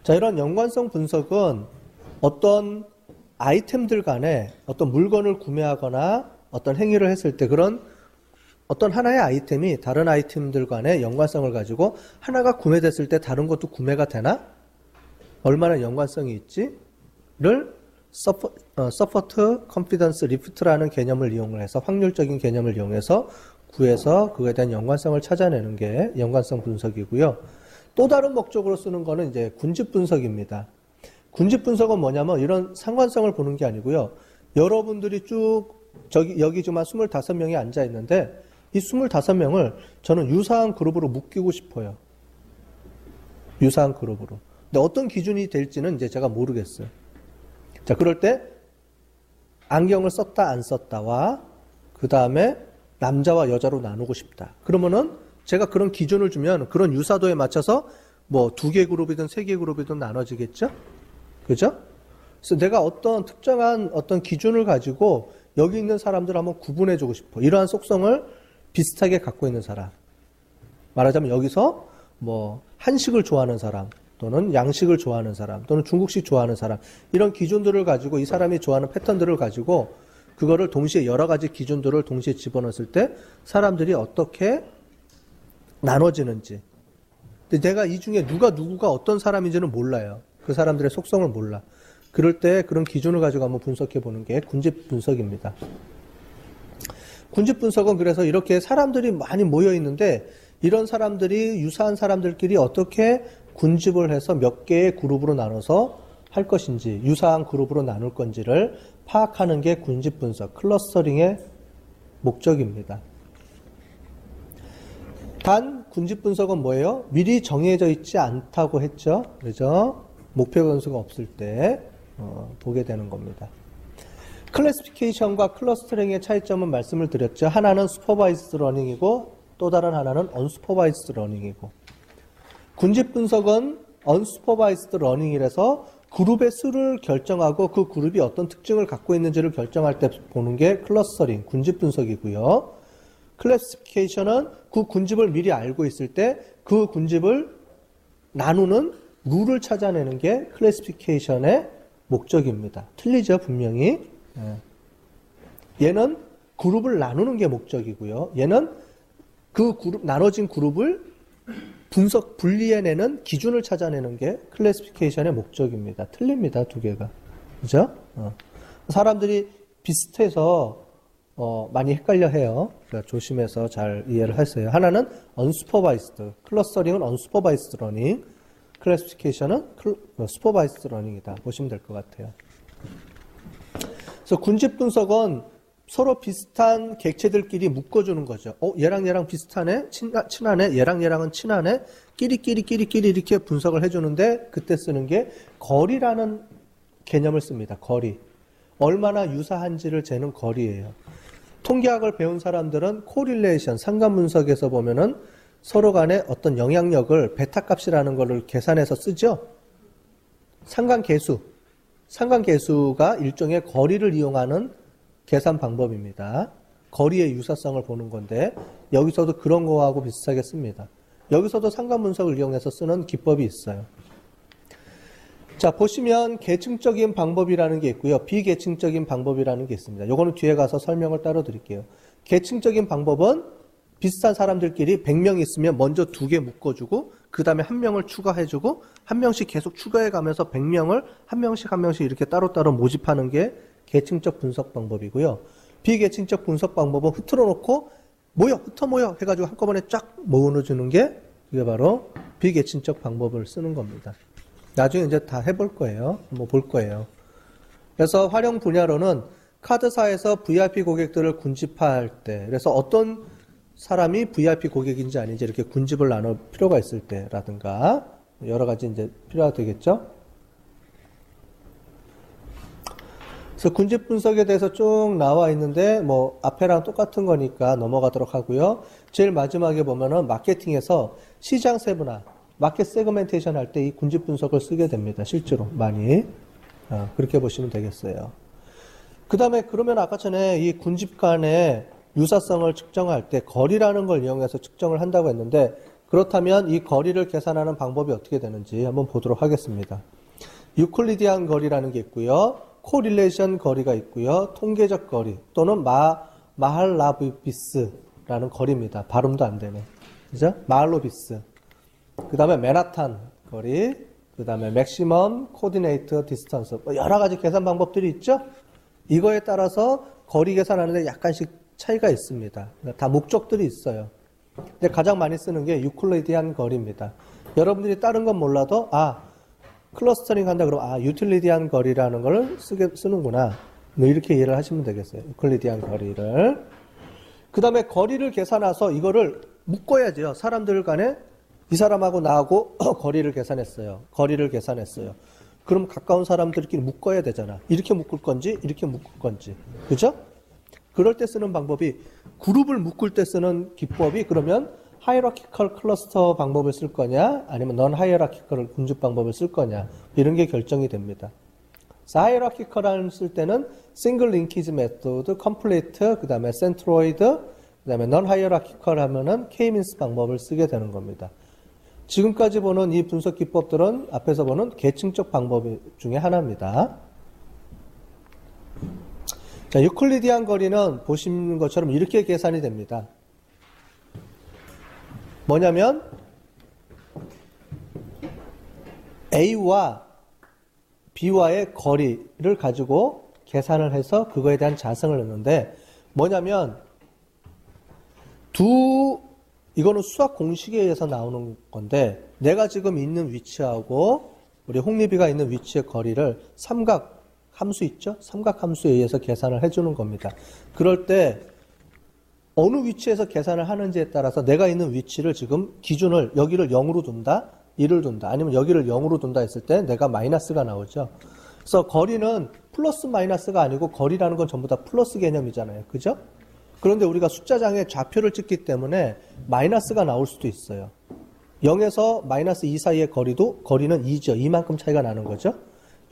자, 이런 연관성 분석은 어떤 아이템들 간에 어떤 물건을 구매하거나 어떤 행위를 했을 때 그런 어떤 하나의 아이템이 다른 아이템들 간의 연관성을 가지고 하나가 구매됐을 때 다른 것도 구매가 되나? 얼마나 연관성이 있지?를 서포트 컨피던스 리프트라는 개념을 이용을 해서 확률적인 개념을 이용해서 구해서 그거에 대한 연관성을 찾아내는 게 연관성 분석이고요. 또 다른 목적으로 쓰는 거는 이제 군집 분석입니다. 군집 분석은 뭐냐면 이런 상관성을 보는 게 아니고요. 여러분들이 쭉 여기 지금 한 25명이 앉아 있는데 이 25명을 저는 유사한 그룹으로 묶이고 싶어요. 유사한 그룹으로. 근데 어떤 기준이 될지는 이제 제가 모르겠어요. 자, 그럴 때 안경을 썼다 안 썼다와 그 다음에 남자와 여자로 나누고 싶다. 그러면은 제가 그런 기준을 주면 그런 유사도에 맞춰서 뭐 2개 그룹이든 3개 그룹이든 나눠지겠죠? 그죠? 그래서 내가 어떤 특정한 어떤 기준을 가지고 여기 있는 사람들을 한번 구분해주고 싶어. 이러한 속성을 비슷하게 갖고 있는 사람. 말하자면 여기서 뭐 한식을 좋아하는 사람 또는 양식을 좋아하는 사람 또는 중국식 좋아하는 사람 이런 기준들을 가지고 이 사람이 좋아하는 패턴들을 가지고 그거를 동시에 여러 가지 기준들을 동시에 집어넣었을 때 사람들이 어떻게 나눠지는지. 근데 내가 이 중에 누구가 어떤 사람인지는 몰라요. 그 사람들의 속성을 몰라. 그럴 때 그런 기준을 가지고 한번 분석해 보는 게 군집 분석입니다. 군집 분석은 그래서 이렇게 사람들이 많이 모여 있는데 이런 사람들이 유사한 사람들끼리 어떻게 군집을 해서 몇 개의 그룹으로 나눠서 할 것인지 유사한 그룹으로 나눌 건지를 파악하는 게 군집 분석, 클러스터링의 목적입니다. 단 군집 분석은 뭐예요? 미리 정해져 있지 않다고 했죠. 그죠? 목표 변수가 없을 때 보게 되는 겁니다. 클래시피케이션과 클러스터링의 차이점은 말씀을 드렸죠. 하나는 슈퍼바이스드 러닝이고 또 다른 하나는 언슈퍼바이스드 러닝이고 군집 분석은 언슈퍼바이스드 러닝이라서 그룹의 수를 결정하고 그 그룹이 어떤 특징을 갖고 있는지를 결정할 때 보는 게 클러스터링, 군집 분석이고요. 클래시피케이션은 그 군집을 미리 알고 있을 때 그 군집을 나누는 룰을 찾아내는 게 클래시피케이션의 목적입니다. 틀리죠, 분명히. 얘는 그룹을 나누는 게 목적이고요. 얘는 그 그룹, 나눠진 그룹을 분리해내는 기준을 찾아내는 게 클래시피케이션의 목적입니다. 틀립니다, 두 개가. 그죠? 사람들이 비슷해서 많이 헷갈려 해요. 그러니까 조심해서 잘 이해를 하세요. 하나는 unsupervised, 클러스터링은 unsupervised 러닝, 클래시피케이션은 supervised 러닝이다. 보시면 될 것 같아요. 그래서 군집 분석은 서로 비슷한 객체들끼리 묶어주는 거죠. 얘랑 비슷하네? 친하네? 얘랑은 친하네? 끼리 이렇게 분석을 해주는데 그때 쓰는 게 거리라는 개념을 씁니다. 거리. 얼마나 유사한지를 재는 거리예요. 통계학을 배운 사람들은 코릴레이션, 상관분석에서 보면은 서로 간에 어떤 영향력을 베타값이라는 거를 계산해서 쓰죠. 상관계수가 일종의 거리를 이용하는 계산 방법입니다. 거리의 유사성을 보는 건데 여기서도 그런 거하고 비슷하게 씁니다. 여기서도 상관분석을 이용해서 쓰는 기법이 있어요. 자, 보시면 계층적인 방법이라는 게 있고요. 비계층적인 방법이라는 게 있습니다. 요거는 뒤에 가서 설명을 따로 드릴게요. 계층적인 방법은 비슷한 사람들끼리 100명 있으면 먼저 2개 묶어주고 그 다음에 1명을 추가해주고 1명씩 계속 추가해가면서 100명을 한 명씩 이렇게 따로따로 모집하는 게 계층적 분석 방법이고요. 비계층적 분석 방법은 흩어놓고 흩어모여 해가지고 한꺼번에 쫙 모아주는 게 이게 바로 비계층적 방법을 쓰는 겁니다. 나중에 이제 다 해볼 거예요. 한번 볼 거예요. 그래서 활용 분야로는 카드사에서 VIP 고객들을 군집할 때, 그래서 어떤 사람이 VIP 고객인지 아닌지 이렇게 군집을 나눌 필요가 있을 때라든가 여러 가지 이제 필요가 되겠죠. 그래서 군집 분석에 대해서 쭉 나와 있는데 뭐 앞에랑 똑같은 거니까 넘어가도록 하고요. 제일 마지막에 보면은 마케팅에서 시장 세분화, 마켓 세그멘테이션 할 때 이 군집 분석을 쓰게 됩니다. 실제로 많이. 그렇게 보시면 되겠어요. 그 다음에 그러면 아까 전에 이 군집 간의 유사성을 측정할 때 거리라는 걸 이용해서 측정을 한다고 했는데 그렇다면 이 거리를 계산하는 방법이 어떻게 되는지 한번 보도록 하겠습니다. 유클리디안 거리라는 게 있고요. 코릴레이션 거리가 있고요. 통계적 거리 또는 마할라비스라는 거리입니다. 발음도 안 되네. 그죠? 마할로비스. 그 다음에 맨하탄 거리, 그 다음에 맥시멈 코디네이터 디스턴스. 여러 가지 계산 방법들이 있죠? 이거에 따라서 거리 계산하는데 약간씩 차이가 있습니다. 다 목적들이 있어요. 근데 가장 많이 쓰는 게 유클리디안 거리입니다. 여러분들이 다른 건 몰라도 클러스터링 한다 그러면 유틸리디안 거리라는 걸 쓰는구나. 뭐 이렇게 이해를 하시면 되겠어요. 유클리디안 거리를. 그 다음에 거리를 계산해서 이거를 묶어야죠. 사람들 간에 이 사람하고 나하고 거리를 계산했어요. 그럼 가까운 사람들끼리 묶어야 되잖아. 이렇게 묶을 건지 이렇게 묶을 건지. 그죠? 그럴 때 쓰는 방법이 그룹을 묶을 때 쓰는 기법이 그러면 하이라키컬 클러스터 방법을 쓸 거냐 아니면 넌 하이라키컬 군집 방법을 쓸 거냐 이런 게 결정이 됩니다. 하이라키컬을 쓸 때는 싱글 링키지 메소드, 컴플리트, 그 다음에 센트로이드, 그 다음에 넌 하이라키컬 하면은 케이민스 방법을 쓰게 되는 겁니다. 지금까지 보는 이 분석 기법들은 앞에서 보는 계층적 방법 중에 하나입니다. 자, 유클리디안 거리는 보시는 것처럼 이렇게 계산이 됩니다. 뭐냐면 A와 B와의 거리를 가지고 계산을 해서 그거에 대한 자성을 넣는데 뭐냐면 이거는 수학 공식에 의해서 나오는 건데 내가 지금 있는 위치하고 우리 홍리비가 있는 위치의 거리를 삼각 함수 있죠? 삼각 함수에 의해서 계산을 해주는 겁니다. 그럴 때 어느 위치에서 계산을 하는지에 따라서 내가 있는 위치를 지금 기준을 여기를 0으로 둔다, 1을 둔다, 아니면 여기를 0으로 둔다 했을 때 내가 마이너스가 나오죠. 그래서 거리는 플러스 마이너스가 아니고 거리라는 건 전부 다 플러스 개념이잖아요. 그죠? 그런데 우리가 숫자장에 좌표를 찍기 때문에 마이너스가 나올 수도 있어요. 0에서 마이너스 2 사이의 거리는 2죠. 이만큼 차이가 나는 거죠.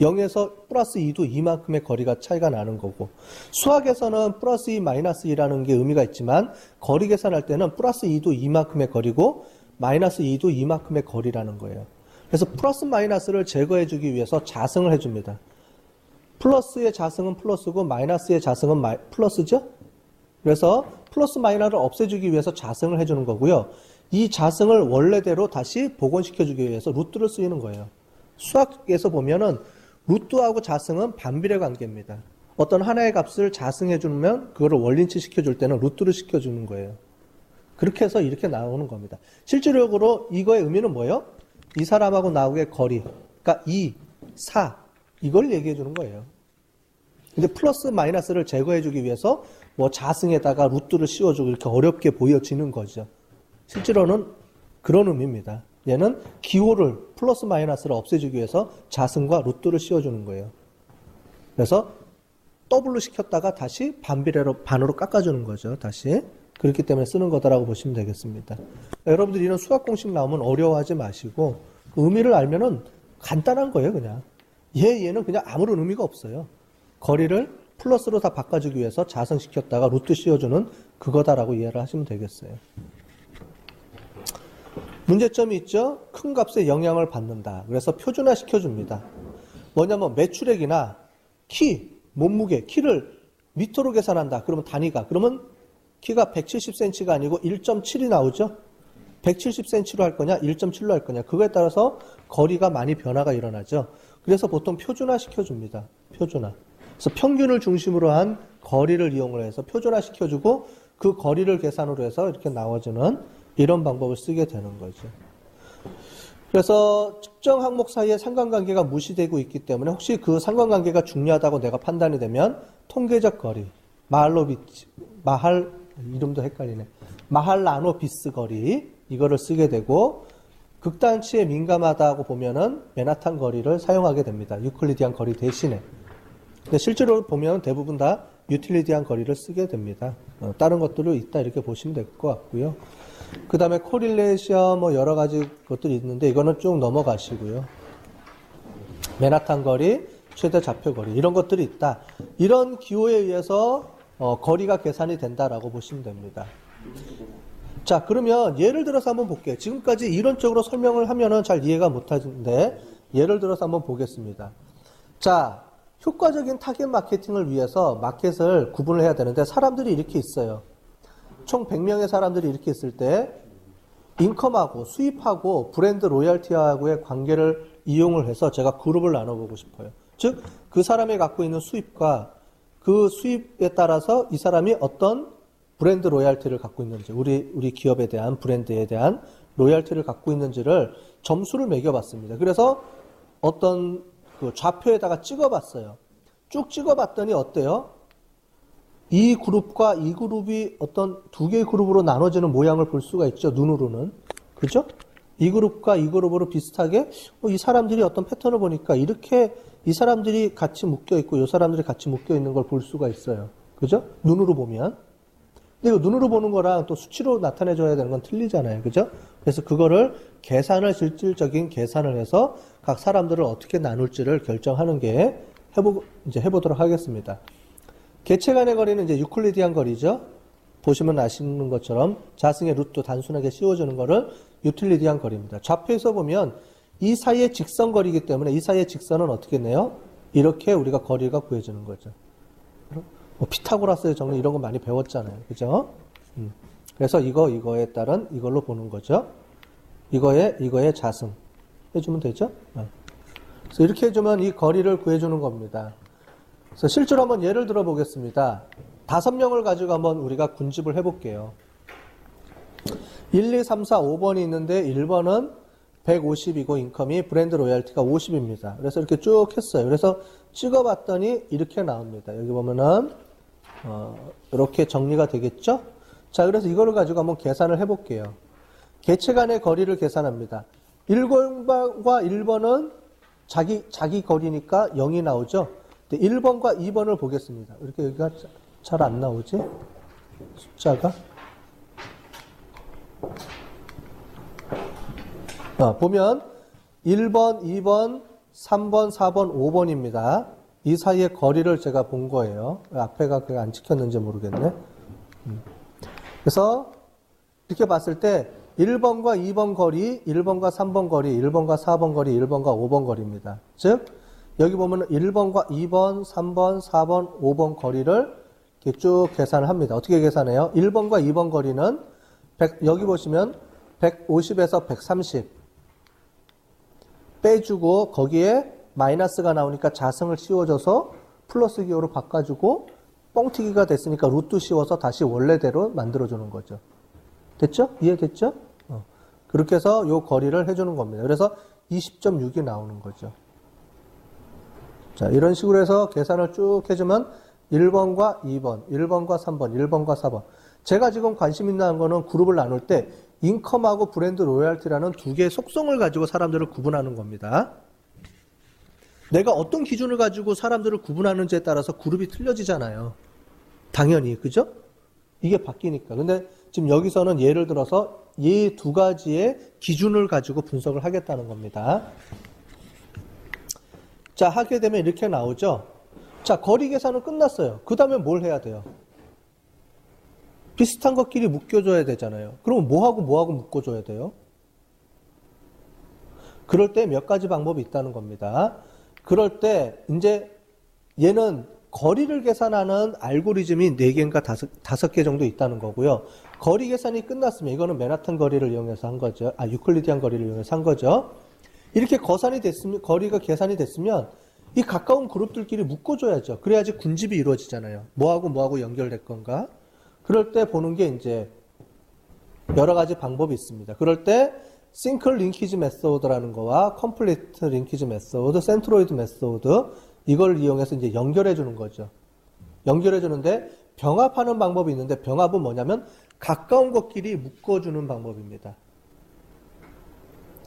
0에서 플러스 2도 이만큼의 거리가 차이가 나는 거고 수학에서는 플러스 2, 마이너스 2라는 게 의미가 있지만 거리 계산할 때는 플러스 2도 이만큼의 거리고 마이너스 2도 이만큼의 거리라는 거예요. 그래서 플러스 마이너스를 제거해 주기 위해서 자성을 해줍니다. 플러스의 자성은 플러스고 마이너스의 자성은 플러스죠. 그래서 플러스 마이너스를 없애주기 위해서 자성을 해주는 거고요. 이 자성을 원래대로 다시 복원시켜주기 위해서 루트를 쓰이는 거예요. 수학에서 보면은 루트하고 자성은 반비례 관계입니다. 어떤 하나의 값을 자성해주면 그거를 원리치 시켜줄 때는 루트를 시켜주는 거예요. 그렇게 해서 이렇게 나오는 겁니다. 실질적으로 이거의 의미는 뭐예요? 이 사람하고 나하고의 거리, 그러니까 2, 4 이걸 얘기해 주는 거예요. 근데 플러스 마이너스를 제거해주기 위해서 뭐 자승에다가 루트를 씌워주고 이렇게 어렵게 보여지는 거죠. 실제로는 그런 의미입니다. 얘는 기호를 플러스 마이너스를 없애주기 위해서 자승과 루트를 씌워주는 거예요. 그래서 더블로 시켰다가 다시 반으로 깎아주는 거죠. 다시. 그렇기 때문에 쓰는 거다라고 보시면 되겠습니다. 여러분들 이런 수학 공식 나오면 어려워하지 마시고 그 의미를 알면은 간단한 거예요. 그냥 얘는 그냥 아무런 의미가 없어요. 거리를 플러스로 다 바꿔주기 위해서 자성시켰다가 루트 씌워주는 그거다라고 이해를 하시면 되겠어요. 문제점이 있죠. 큰 값에 영향을 받는다. 그래서 표준화 시켜줍니다. 뭐냐면 매출액이나 키, 몸무게, 키를 미터로 계산한다. 그러면 단위가 그러면 키가 170cm가 아니고 1.7이 나오죠. 170cm로 할 거냐 1.7로 할 거냐 그거에 따라서 거리가 많이 변화가 일어나죠. 그래서 보통 표준화 시켜줍니다. 표준화. 그래서 평균을 중심으로 한 거리를 이용을 해서 표준화 시켜주고 그 거리를 계산으로 해서 이렇게 나와주는 이런 방법을 쓰게 되는 거죠. 그래서 특정 항목 사이에 상관관계가 무시되고 있기 때문에 혹시 그 상관관계가 중요하다고 내가 판단이 되면 통계적 거리, 이름도 헷갈리네. 마할라노비스 거리 이거를 쓰게 되고 극단치에 민감하다고 보면은 맨하탄 거리를 사용하게 됩니다. 유클리디안 거리 대신에. 근데 실제로 보면 대부분 다 유틸리디안 거리를 쓰게 됩니다. 다른 것들도 있다 이렇게 보시면 될 것 같고요. 그 다음에 코릴레이션 뭐 여러 가지 것들이 있는데 이거는 쭉 넘어가시고요. 맨하탄 거리, 최대 좌표 거리 이런 것들이 있다. 이런 기호에 의해서 거리가 계산이 된다라고 보시면 됩니다. 자, 그러면 예를 들어서 한번 볼게요. 지금까지 이론적으로 설명을 하면은 잘 이해가 못하는데, 예를 들어서 한번 보겠습니다. 자, 효과적인 타겟 마케팅을 위해서 마켓을 구분을 해야 되는데, 사람들이 이렇게 있어요. 총 100명의 사람들이 이렇게 있을 때, 인컴하고 수입하고 브랜드 로열티하고의 관계를 이용을 해서 제가 그룹을 나눠보고 싶어요. 즉, 그 사람이 갖고 있는 수입과 그 수입에 따라서 이 사람이 어떤 브랜드 로열티를 갖고 있는지, 우리 기업에 대한, 브랜드에 대한 로열티를 갖고 있는지를 점수를 매겨봤습니다. 그래서 어떤 그 좌표에다가 찍어봤어요. 쭉 찍어봤더니 어때요? 이 그룹과 이 그룹이 어떤 두 개의 그룹으로 나눠지는 모양을 볼 수가 있죠. 눈으로는. 그죠? 이 그룹과 이 그룹으로 비슷하게 이 사람들이 어떤 패턴을 보니까 이렇게 이 사람들이 같이 묶여 있고 이 사람들이 같이 묶여 있는 걸 볼 수가 있어요. 그죠? 눈으로 보면. 근데 이거 눈으로 보는 거랑 또 수치로 나타내줘야 되는 건 틀리잖아요. 그죠? 그래서 그거를 실질적인 계산을 해서 각 사람들을 어떻게 나눌지를 결정하는 게 이제 해보도록 하겠습니다. 개체 간의 거리는 이제 유클리디안 거리죠. 보시면 아시는 것처럼 자승의 루트 단순하게 씌워주는 거를 유클리디안 거리입니다. 좌표에서 보면 이 사이의 직선 거리이기 때문에 이 사이의 직선은 어떻게 내요? 이렇게 우리가 거리가 구해지는 거죠. 뭐 피타고라스의 정리 이런 거 많이 배웠잖아요. 그죠? 그래서 이거에 따른 이걸로 보는 거죠. 이거에 자승 해주면 되죠? 그래서 이렇게 해주면 이 거리를 구해주는 겁니다. 그래서 실제로 한번 예를 들어 보겠습니다. 5명을 가지고 한번 우리가 군집을 해볼게요. 1, 2, 3, 4, 5번이 있는데 1번은 150이고 인컴이 브랜드 로열티가 50입니다. 그래서 이렇게 쭉 했어요. 그래서 찍어봤더니 이렇게 나옵니다. 여기 보면은 이렇게 정리가 되겠죠? 자, 그래서 이거를 가지고 한번 계산을 해볼게요. 개체 간의 거리를 계산합니다. 1번과 1번은 자기 거리니까 0이 나오죠? 1번과 2번을 보겠습니다. 이렇게 여기가 잘 안 나오지? 숫자가. 보면 1번, 2번, 3번, 4번, 5번입니다. 이 사이의 거리를 제가 본 거예요. 앞에가 그게 안 찍혔는지 모르겠네. 그래서 이렇게 봤을 때 1번과 2번 거리, 1번과 3번 거리, 1번과 4번 거리, 1번과 5번 거리입니다. 즉 여기 보면 1번과 2번, 3번, 4번, 5번 거리를 이렇게 쭉 계산을 합니다. 어떻게 계산해요? 1번과 2번 거리는 여기 보시면 150에서 130 빼주고 거기에 마이너스가 나오니까 자승을 씌워줘서 플러스 기호로 바꿔주고 뻥튀기가 됐으니까 루트 씌워서 다시 원래대로 만들어주는 거죠. 됐죠? 이해됐죠? 그렇게 해서 이 거리를 해주는 겁니다. 그래서 20.6이 나오는 거죠. 자, 이런 식으로 해서 계산을 쭉 해주면 1번과 2번, 1번과 3번, 1번과 4번. 제가 지금 관심 있는 거는 그룹을 나눌 때 인컴하고 브랜드 로열티라는 두 개의 속성을 가지고 사람들을 구분하는 겁니다. 내가 어떤 기준을 가지고 사람들을 구분하는지에 따라서 그룹이 틀려지잖아요. 당연히, 그죠? 이게 바뀌니까. 근데 지금 여기서는 예를 들어서 이 두 가지의 기준을 가지고 분석을 하겠다는 겁니다. 자, 하게 되면 이렇게 나오죠? 자, 거리 계산은 끝났어요. 그 다음에 뭘 해야 돼요? 비슷한 것끼리 묶여줘야 되잖아요. 그럼 뭐하고 묶어줘야 돼요? 그럴 때 몇 가지 방법이 있다는 겁니다. 그럴 때 이제 얘는 거리를 계산하는 알고리즘이 4개인가 5개 정도 있다는 거고요. 거리 계산이 끝났으면 이거는 맨하탄 거리를 이용해서 한 거죠. 유클리디안 거리를 이용해서 한 거죠. 이렇게 거리가 계산이 됐으면 이 가까운 그룹들끼리 묶어줘야죠. 그래야지 군집이 이루어지잖아요. 뭐하고 연결될 건가? 그럴 때 보는 게 이제 여러 가지 방법이 있습니다. 그럴 때 싱글 링키지 메소드라는 거와 컴플리트 링키지 메소드, 센트로이드 메소드 이걸 이용해서 이제 연결해 주는 거죠. 연결해 주는데 병합하는 방법이 있는데 병합은 뭐냐면 가까운 것끼리 묶어주는 방법입니다.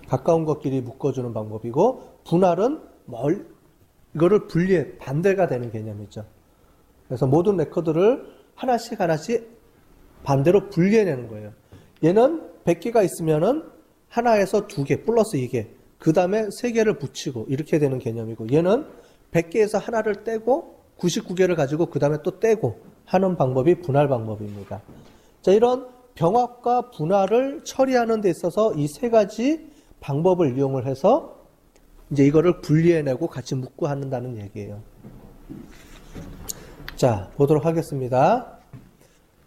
가까운 것끼리 묶어주는 방법이고 분할은 이거를 분리해 반대가 되는 개념이죠. 그래서 모든 레코드를 하나씩 반대로 분리해내는 거예요. 얘는 100개가 있으면은 하나에서 2개 플러스 2개 그 다음에 3개를 붙이고 이렇게 되는 개념이고 얘는 100개에서 하나를 떼고 99개를 가지고 그 다음에 또 떼고 하는 방법이 분할 방법입니다. 자, 이런 병합과 분할을 처리하는 데 있어서 이 세 가지 방법을 이용을 해서 이제 이거를 분리해내고 같이 묶고 한다는 얘기예요. 자, 보도록 하겠습니다.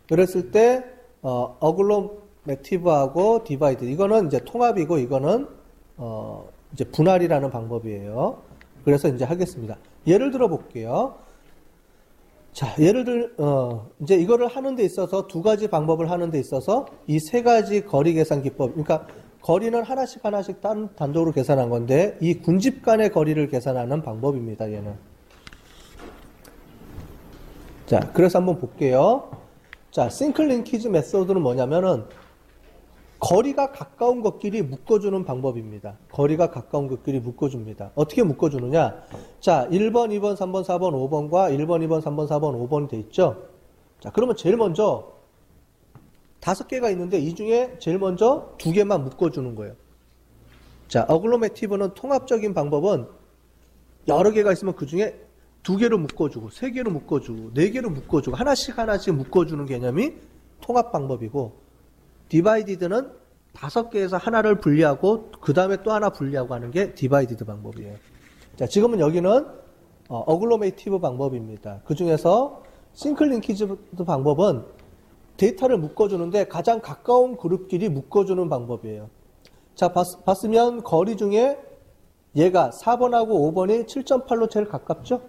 그랬을 때 어글로매티브하고 디바이드, 이거는 이제 통합이고 이거는 이제 분할이라는 방법이에요. 그래서 이제 하겠습니다. 예를 들어 볼게요. 자, 이제 이거를 하는 데 있어서 두 가지 방법을 하는 데 있어서 이 세 가지 거리 계산 기법, 그러니까 거리는 하나씩 단독으로 계산한 건데 이 군집 간의 거리를 계산하는 방법입니다, 얘는. 자, 그래서 한번 볼게요. 자, 싱글 링키지 메소드는 뭐냐면은 거리가 가까운 것끼리 묶어주는 방법입니다. 거리가 가까운 것끼리 묶어줍니다. 어떻게 묶어주느냐? 자, 1번, 2번, 3번, 4번, 5번과 1번, 2번, 3번, 4번, 5번이 돼 있죠? 자, 그러면 제일 먼저 5개가 있는데 이 중에 제일 먼저 2개만 묶어주는 거예요. 자, 어글로매티브는 통합적인 방법은 여러 개가 있으면 그 중에 2개로 묶어주고, 3개로 묶어주고, 4개로 묶어주고, 하나씩 묶어주는 개념이 통합 방법이고, 디바이디드는 5개에서 하나를 분리하고 그 다음에 또 하나 분리하고 하는 게 디바이디드 방법이에요. 자, 지금은 여기는 어글로메이티브 방법입니다. 그 중에서 싱글 링키지 방법은 데이터를 묶어주는데 가장 가까운 그룹끼리 묶어주는 방법이에요. 자, 봤으면 거리 중에 얘가 4번하고 5번이 7.8로 제일 가깝죠?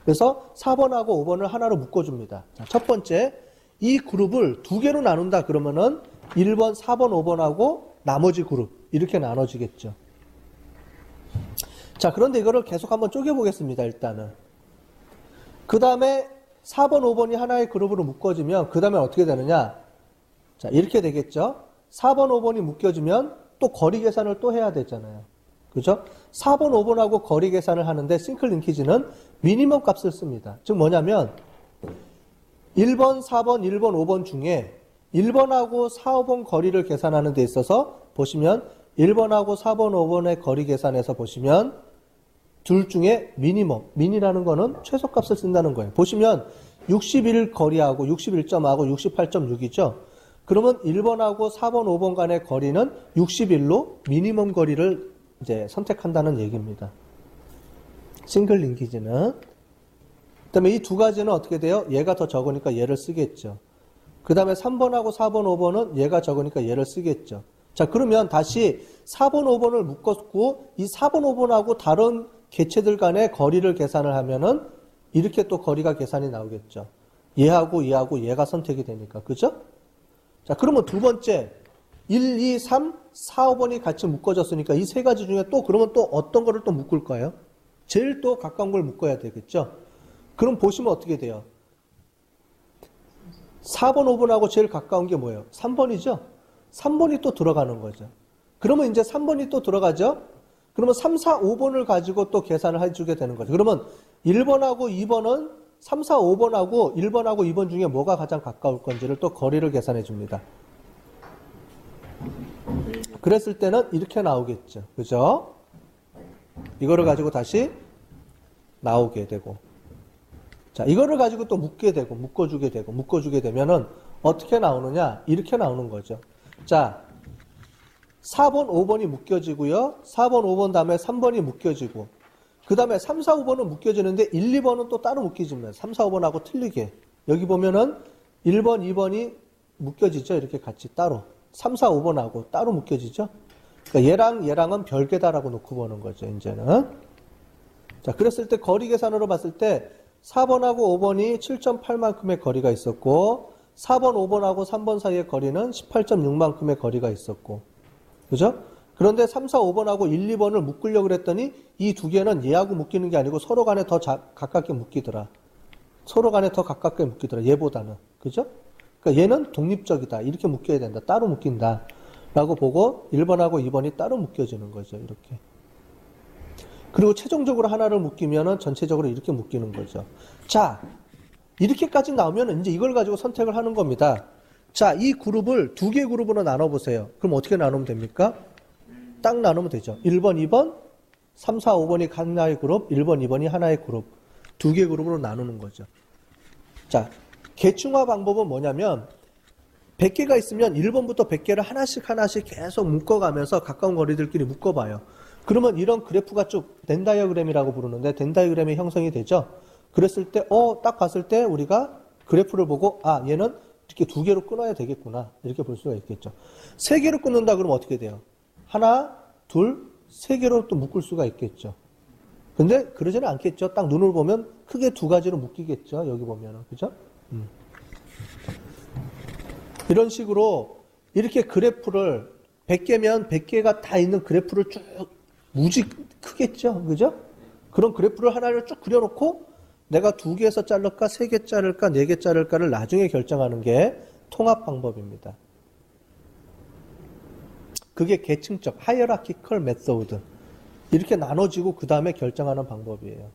그래서 4번하고 5번을 하나로 묶어줍니다. 자, 첫 번째, 이 그룹을 2개로 나눈다 그러면은 1번, 4번, 5번하고 나머지 그룹 이렇게 나눠지겠죠. 자, 그런데 이거를 계속 한번 쪼개보겠습니다. 일단은 그 다음에 4번, 5번이 하나의 그룹으로 묶어지면 그 다음에 어떻게 되느냐? 자, 이렇게 되겠죠. 4번, 5번이 묶여지면 또 거리 계산을 또 해야 되잖아요. 그죠? 4번, 5번하고 거리 계산을 하는데 싱글 링키지는 미니멈 값을 씁니다. 즉 뭐냐면 1번, 4번, 1번, 5번 중에 1번하고 4, 5번 거리를 계산하는 데 있어서 보시면 1번하고 4번, 5번의 거리 계산에서 보시면 둘 중에 미니라는 거는 최소값을 쓴다는 거예요. 보시면 61 거리하고 61.하고 68.6이죠. 그러면 1번하고 4번, 5번 간의 거리는 61로 미니멈 거리를 이제 선택한다는 얘기입니다. 싱글 링키지는. 그 다음에 이 두 가지는 어떻게 돼요? 얘가 더 적으니까 얘를 쓰겠죠. 그 다음에 3번하고 4번, 5번은 얘가 적으니까 얘를 쓰겠죠. 자, 그러면 다시 4번, 5번을 묶었고 이 4번, 5번하고 다른 개체들 간의 거리를 계산을 하면은 이렇게 또 거리가 계산이 나오겠죠. 얘하고 얘가 선택이 되니까. 그죠? 자, 그러면 두 번째 1, 2, 3, 4, 5번이 같이 묶어졌으니까 이 세 가지 중에 또 그러면 또 어떤 거를 또 묶을까요? 제일 또 가까운 걸 묶어야 되겠죠. 그럼 보시면 어떻게 돼요? 4번, 5번하고 제일 가까운 게 뭐예요? 3번이죠? 3번이 또 들어가는 거죠. 그러면 이제 3번이 또 들어가죠? 그러면 3, 4, 5번을 가지고 또 계산을 해주게 되는 거죠. 그러면 1번하고 2번은 3, 4, 5번하고 1번하고 2번 중에 뭐가 가장 가까울 건지를 또 거리를 계산해 줍니다. 그랬을 때는 이렇게 나오겠죠. 그죠? 이거를 가지고 다시 나오게 되고. 자, 이거를 가지고 또 묶게 되고, 묶어주게 되면은 어떻게 나오느냐? 이렇게 나오는 거죠. 자, 4번, 5번이 묶여지고요. 4번, 5번 다음에 3번이 묶여지고, 그 다음에 3, 4, 5번은 묶여지는데 1, 2번은 또 따로 묶여집니다. 3, 4, 5번하고 틀리게. 여기 보면은 1번, 2번이 묶여지죠. 이렇게 같이 따로. 3, 4, 5번하고 따로 묶여지죠. 그러니까 얘랑은 별개다라고 놓고 보는 거죠. 이제는. 자, 그랬을 때 거리 계산으로 봤을 때 4번하고 5번이 7.8만큼의 거리가 있었고 4번, 5번하고 3번 사이의 거리는 18.6만큼의 거리가 있었고, 그죠? 그런데 3, 4, 5번하고 1, 2번을 묶으려고 그랬더니 이 두 개는 얘하고 묶이는 게 아니고 서로 간에 더 가깝게 묶이더라. 얘보다는. 그죠? 그러니까 얘는 독립적이다. 이렇게 묶여야 된다. 따로 묶인다. 라고 보고 1번하고 2번이 따로 묶여지는 거죠. 이렇게. 그리고 최종적으로 하나를 묶이면은 전체적으로 이렇게 묶이는 거죠. 자, 이렇게까지 나오면 이제 이걸 가지고 선택을 하는 겁니다. 자, 이 그룹을 2개 그룹으로 나눠보세요. 그럼 어떻게 나누면 됩니까? 딱 나누면 되죠. 1번, 2번, 3, 4, 5번이 하나의 그룹, 1번, 2번이 하나의 그룹. 2개 그룹으로 나누는 거죠. 자, 계층화 방법은 뭐냐면 100개가 있으면 1번부터 100개를 하나씩 하나씩 계속 묶어가면서 가까운 거리들끼리 묶어봐요. 그러면 이런 그래프가 쭉 덴 다이어그램이라고 부르는데 덴 다이어그램이 형성이 되죠. 그랬을 때 딱 봤을 때 우리가 그래프를 보고 얘는 이렇게 2개로 끊어야 되겠구나 이렇게 볼 수가 있겠죠. 3개로 끊는다 그러면 어떻게 돼요? 하나, 둘, 3개로 또 묶을 수가 있겠죠. 근데 그러지는 않겠죠. 딱 눈을 보면 크게 2가지로 묶이겠죠. 여기 보면은 그죠? 이런 식으로 이렇게 그래프를 100개면 100개가 다 있는 그래프를 쭉 무지 크겠죠. 그죠? 그런 그래프를 하나를 쭉 그려놓고 내가 2개에서 자를까 3개 자를까 4개 자를까를 나중에 결정하는 게 통합 방법입니다. 그게 계층적 hierarchical method 이렇게 나눠지고 그 다음에 결정하는 방법이에요.